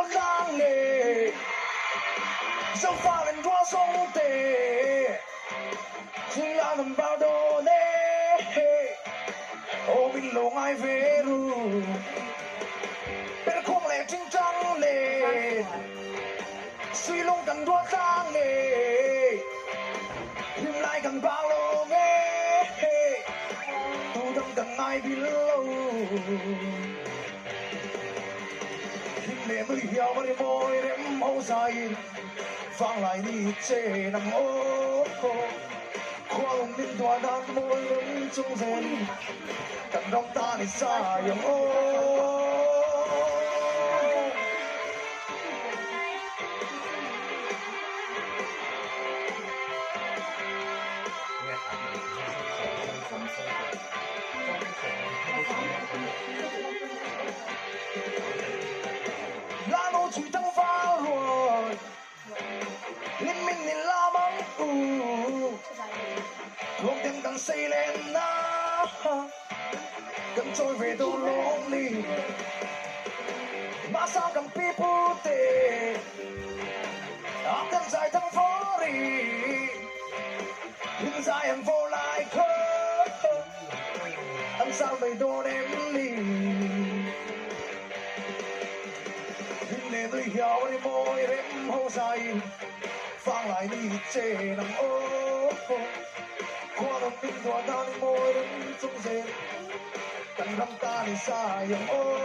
đua khang nghề dẫu pha lên đua sông tề chính là ngầm bao đồ nê ô mình lộ ngay về ru bên không lẽ chính trăng nề suy lung cần đua khang nghề nhưng lại cần bao lô nghe tu tâm cần ai bị lâu để mới hiểu mà đi môi đêm màu dài vang lại đi chê nằm ô khoa lòng bên tòa đan môi đứng trong rèn cần đông ta để xa dòng ô lá nô chỉ thăng pha rồi liên minh thì la băng thuộc tiếng càng xây lên na cần trôi về đâu lông đi mà sao càng people tê áp thân dài thăng phố đi nhưng dài em vô lại khơi ăn sao mày đồ đem đi để tôi hiểu đi môi đêm hô dài vang lại đi chê nằm ô qua lòng tin tỏa ta đi môi đứng trong rền cần năm ta đi xa dòng ô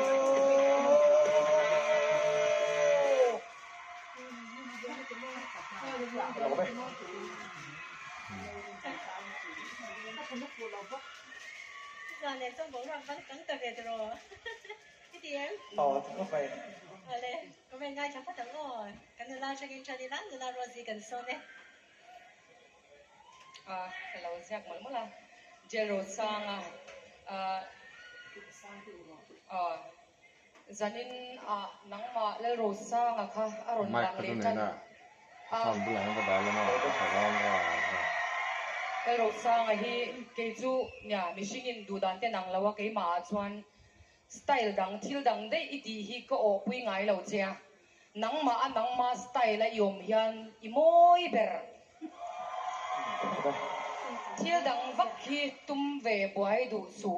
giờ này trong bốn vẫn cứng tập về rồi cái tiếng nó phải đây có bên ngay trong phát động rồi cái người lao cho cái đi lắm người lao rồi gì cần số này hello Jack mới là Jero sang zanin nang ma le ro sang kha aron lang le chan son bulan ko dala ma ka rawang ra le ro sang hi ke chu nya mishingin du dan te nang lawa ke ma chuan style dang thil dang de iti hi ko o pui ngai lo chia nang ma style la yom hian i moi ber thil dang vak hi tum ve buai du su